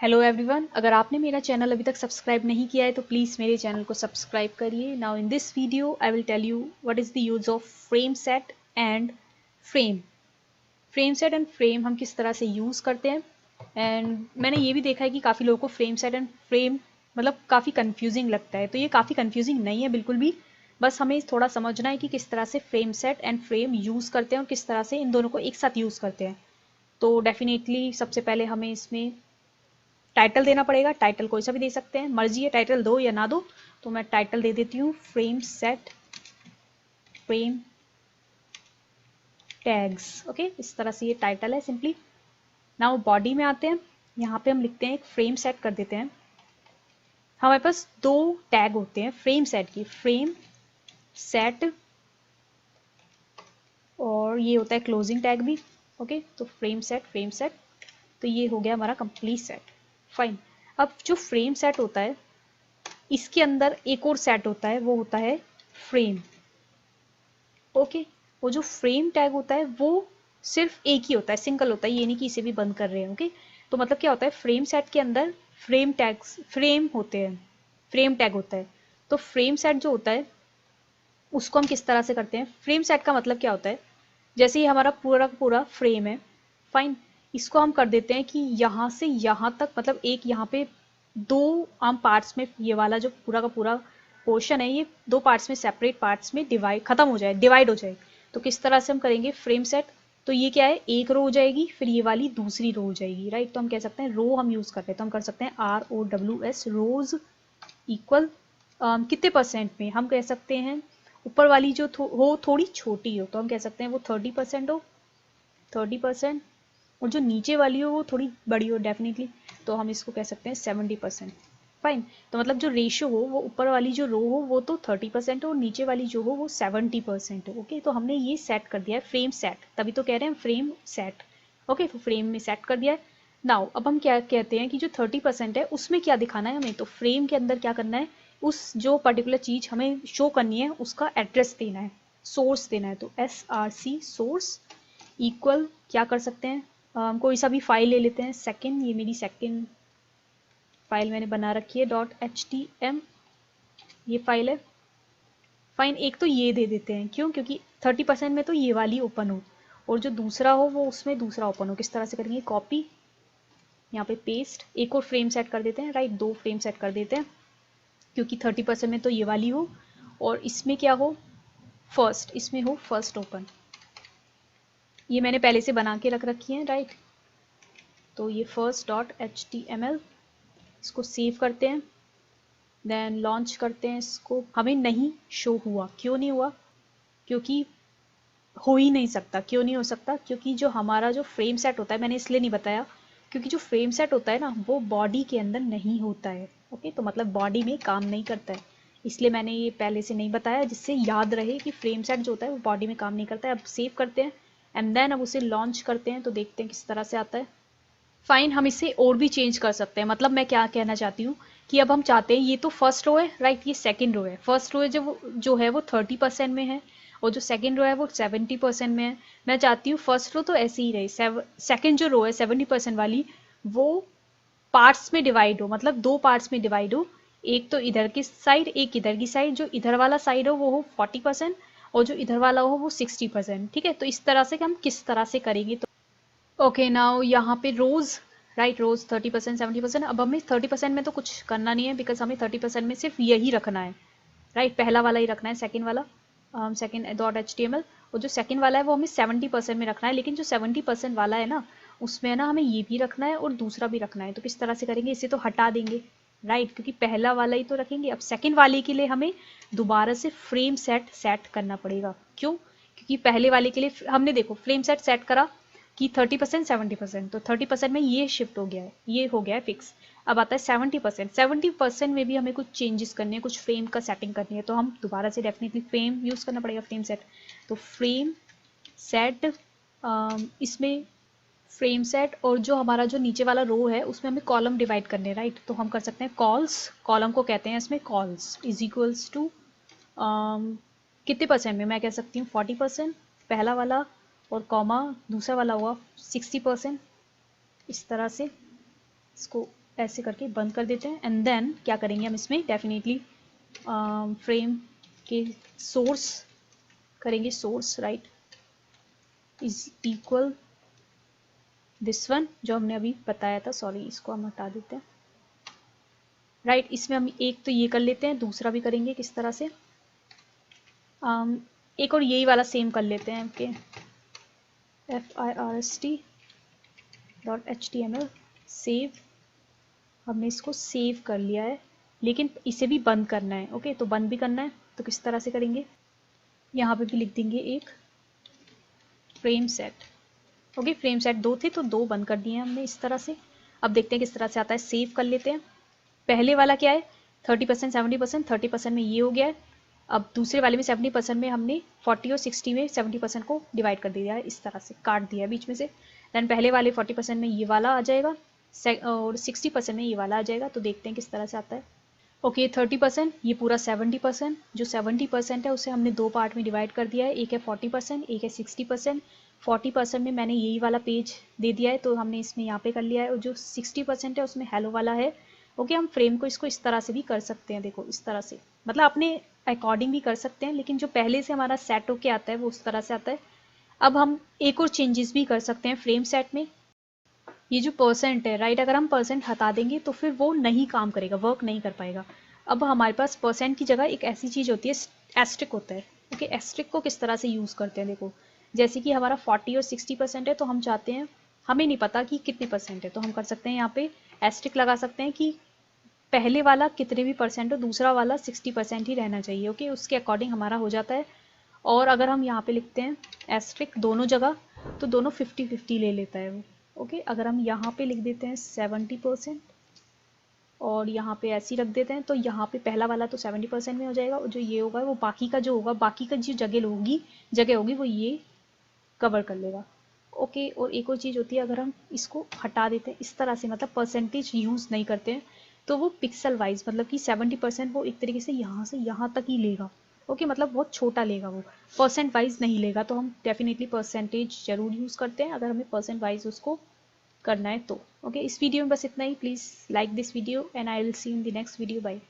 Hello everyone, अगर आपने मेरा चैनल अभी तक सब्सक्राइब नहीं किया है तो प्लीज़ मेरे चैनल को सब्सक्राइब करिए। Now in this video I will tell you what is the use of frame set and frame. Frame set and frame हम किस तरह से यूज़ करते हैं। एंड मैंने ये भी देखा है कि काफ़ी लोगों को फ्रेम सेट एंड फ्रेम मतलब काफ़ी कन्फ्यूजिंग लगता है, तो ये काफ़ी कन्फ्यूजिंग नहीं है बिल्कुल भी। बस हमें थोड़ा समझना है कि किस तरह से frame set and frame use करते हैं और किस तरह से इन दोनों को एक साथ यूज़ करते हैं। तो डेफिनेटली सबसे पहले हमें इसमें टाइटल देना पड़ेगा। टाइटल कोई सा भी दे सकते हैं, मर्जी है टाइटल दो या ना दो। तो मैं टाइटल दे देती हूँ frame set frame tags. Okay, इस तरह से ये टाइटल है सिंपली। नाउ बॉडी में आते हैं, यहाँ पे हम लिखते हैं एक फ्रेम सेट कर देते हैं। हमारे पास दो टैग होते हैं फ्रेम सेट की, फ्रेम सेट और ये होता है क्लोजिंग टैग भी। ओके, तो फ्रेम सेट, तो ये हो गया हमारा कंप्लीट सेट। फाइन। अब जो फ्रेम सेट होता है इसके अंदर एक और सेट होता है, वो होता है फ्रेम। ओके, वो जो फ्रेम टैग होता है वो सिर्फ एक ही होता है, सिंगल होता है, ये नहीं कि इसे भी बंद कर रहे हैं। ओके, तो मतलब क्या होता है, फ्रेम सेट के अंदर फ्रेम टैग्स फ्रेम होते हैं, फ्रेम टैग होता है। तो फ्रेम सेट जो होता है उसको हम किस तरह से करते हैं। फ्रेम सेट का मतलब क्या होता है, जैसे ये हमारा पूरा का पूरा फ्रेम है, फाइन, इसको हम कर देते हैं कि यहाँ से यहाँ तक, मतलब एक यहाँ पे दो आम पार्ट्स में, ये वाला जो पूरा का पूरा पोर्शन है ये दो पार्ट्स में, सेपरेट पार्ट्स में डिवाइड खत्म हो जाए, डिवाइड हो जाए। तो किस तरह से हम करेंगे फ्रेम सेट, तो ये क्या है, एक रो हो जाएगी, फिर ये वाली दूसरी रो हो जाएगी, राइट। तो हम कह सकते हैं रो हम यूज़ करते हैं, तो हम कर सकते हैं ROWS, रोज इक्वल कितने परसेंट में, हम कह सकते हैं ऊपर वाली जो हो थोड़ी छोटी हो तो हम कह सकते हैं वो 30% हो, 30%, और जो नीचे वाली हो वो थोड़ी बड़ी हो डेफिनेटली, तो हम इसको कह सकते हैं 70%। फाइन। तो मतलब जो रेशियो हो वो ऊपर वाली जो रो हो वो तो 30% हो और नीचे वाली जो हो वो 70% हो। ओके, तो हमने ये सेट कर दिया है फ्रेम सेट, तभी तो कह रहे हैं फ्रेम सेट। ओके, तो फ्रेम में सेट कर दिया है। नाउ अब हम क्या कहते हैं कि जो 30% है उसमें क्या दिखाना है हमें, तो फ्रेम के अंदर क्या करना है, उस जो पर्टिकुलर चीज़ हमें शो करनी है उसका एड्रेस देना है, सोर्स देना है। तो SRC सोर्स इक्वल क्या कर सकते हैं, कोई सा भी फाइल ले लेते हैं, सेकंड, ये मेरी सेकंड फाइल मैंने बना रखी है .htm, ये फाइल है। फाइन, एक तो ये दे देते हैं, क्यों, क्योंकि 30% में तो ये वाली ओपन हो और जो दूसरा हो वो उसमें दूसरा ओपन हो। किस तरह से करेंगे, कॉपी, यहाँ पे पेस्ट, एक और फ्रेम सेट कर देते हैं, राइट, दो फ्रेम सेट कर देते हैं, क्योंकि 30% में तो ये वाली हो और इसमें क्या हो, फर्स्ट, इसमें हो फर्स्ट ओपन। ये मैंने पहले से बना के रख रखी है, राइट। तो ये first.html, इसको सेव करते हैं, देन लॉन्च करते हैं इसको। हमें नहीं शो हुआ, क्यों नहीं हुआ, क्योंकि हो ही नहीं सकता। क्यों नहीं हो सकता, क्योंकि जो हमारा जो फ्रेम सेट होता है, मैंने इसलिए नहीं बताया क्योंकि जो फ्रेम सेट होता है ना वो बॉडी के अंदर नहीं होता है। ओके, तो मतलब बॉडी में काम नहीं करता है, इसलिए मैंने ये पहले से नहीं बताया, जिससे याद रहे कि फ्रेम सेट जो होता है वो बॉडी में काम नहीं करता है। अब सेव करते हैं एंड देन अब उसे लॉन्च करते हैं, तो देखते हैं किस तरह से आता है। फाइन, हम इसे और भी चेंज कर सकते हैं। मतलब मैं क्या कहना चाहती हूँ कि अब हम चाहते हैं, ये तो फर्स्ट रो है, राइट, ये सेकंड रो है। फर्स्ट रो है जो है वो 30% में है और जो सेकंड रो है वो 70% में है। मैं चाहती हूँ फर्स्ट रो तो ऐसे ही रहे, सेकंड जो रो है 70% वाली वो पार्ट्स में डिवाइड हो, मतलब दो पार्ट्स में डिवाइड हो, एक तो इधर की साइड एक इधर की साइड, जो इधर वाला साइड हो वो हो 40% और जो इधर वाला हो वो 60%। ठीक है, तो इस तरह से हम किस तरह से करेंगे, तो ओके नाउ यहाँ पे रोज, राइट, रोज 30% 70%। अब हमें 30% में तो कुछ करना नहीं है, बिकॉज हमें 30% में सिर्फ यही रखना है, राइट, पहला वाला ही रखना है, सेकंड वाला, सेकंड .html। और जो सेकंड वाला है वो हमें 70% में रखना है, लेकिन जो 70% वाला है ना उसमें ना हमें ये भी रखना है और दूसरा भी रखना है। तो किस तरह से करेंगे, इसे तो हटा देंगे, राइट, क्योंकि पहला वाला ही तो रखेंगे। अब सेकंड वाले के लिए हमें दोबारा से फ्रेम सेट करना पड़ेगा, क्यों, क्योंकि पहले वाले के लिए हमने देखो फ्रेम सेट करा कि 30% 70%, तो 30% में ये शिफ्ट हो गया है, ये हो गया है फिक्स। अब आता है 70%, 70% में भी हमें कुछ चेंजेस करने हैं, कुछ फ्रेम का सेटिंग करनी है, तो हम दोबारा से डेफिनेटली फ्रेम यूज़ करना पड़ेगा, फ्रेम सेट। तो फ्रेम सेट, इसमें फ्रेम सेट और जो हमारा जो नीचे वाला रो है उसमें हमें कॉलम डिवाइड करने हैं, राइट। तो हम कर सकते हैं कॉल्स, कॉलम को कहते हैं इसमें कॉल्स, इज इक्वल्स टू कितने परसेंट में, मैं कह सकती हूँ 40% पहला वाला और कॉमा दूसरा वाला हुआ 60%। इस तरह से इसको ऐसे करके बंद कर देते हैं। एंड देन क्या करेंगे हम इसमें डेफिनेटली फ्रेम के सोर्स करेंगे, source right is equal this one जो हमने अभी बताया था, सॉरी इसको हम हटा देते हैं राइट। इसमें हम एक तो ये कर लेते हैं, दूसरा भी करेंगे किस तरह से, एक और यही वाला सेम कर लेते हैं कि first.html सेव, हमने इसको सेव कर लिया है लेकिन इसे भी बंद करना है। ओके तो बंद भी करना है तो किस तरह से करेंगे, यहाँ पे भी लिख देंगे एक frame set. Okay frame set 2 थे तो 2 बंद कर दिए हमने इस तरह से। अब देखते हैं किस तरह से आता है, सेव कर लेते हैं। पहले वाला क्या है 30% 70%, 30% में ये हो गया है। अब दूसरे वाले में 70% में हमने 40 और 60 में 70% को डिवाइड कर दिया है, इस तरह से काट दिया है बीच में से। देन पहले वाले 40% में ये वाला आ जाएगा और 60% में ये वाला आ जाएगा। तो देखते हैं किस तरह से आता है। ओके 30% ये पूरा 70%, जो 70% है उसे हमने 2 पार्ट में डिवाइड कर दिया है, एक है 40%, एक है 60%। 40% में मैंने यही वाला पेज दे दिया है तो हमने इसमें यहाँ पे कर लिया है, और जो 60% है उसमें हेलो वाला है। ओके हम फ्रेम को इसको इस तरह से भी कर सकते हैं, देखो इस तरह से, मतलब अपने अकॉर्डिंग भी कर सकते हैं, लेकिन जो पहले से हमारा सेट होके आता है वो उस तरह से आता है। अब हम एक और चेंजेस भी कर सकते हैं फ्रेम सेट में। ये जो परसेंट है राइट, अगर हम परसेंट हटा देंगे तो फिर वो नहीं काम करेगा, वर्क नहीं कर पाएगा। अब हमारे पास परसेंट की जगह एक ऐसी चीज़ होती है एस्ट्रिक होता है। ओके एस्ट्रिक को किस तरह से यूज़ करते हैं, देखो जैसे कि हमारा 40 और 60% है तो हम चाहते हैं, हमें नहीं पता कि कितने परसेंट है, तो हम कर सकते हैं यहाँ पे एस्ट्रिक लगा सकते हैं कि पहले वाला कितने भी परसेंट हो, दूसरा वाला 60% ही रहना चाहिए। ओके उसके अकॉर्डिंग हमारा हो जाता है। और अगर हम यहाँ पे लिखते हैं एस्ट्रिक दोनों जगह तो दोनों 50-50 ले लेता है वो। ओके अगर हम यहाँ पे लिख देते हैं 70% और यहाँ पे ऐसे ही रख देते हैं तो यहाँ पे पहला वाला तो 70% में हो जाएगा, और जो ये होगा वो बाकी का जो होगा, बाकी का जो जगह होगी वो ये कवर कर लेगा। ओके और एक और चीज़ होती है, अगर हम इसको हटा देते हैं इस तरह से, मतलब परसेंटेज यूज़ नहीं करते हैं, तो वो पिक्सल वाइज मतलब कि 70% वो एक तरीके से यहाँ तक ही लेगा। ओके मतलब बहुत छोटा लेगा, वो परसेंट वाइज नहीं लेगा। तो हम डेफिनेटली परसेंटेज जरूर यूज़ करते हैं अगर हमें परसेंट वाइज उसको करना है तो। ओके इस वीडियो में बस इतना ही। Please like this video and I will see in the next video. Bye.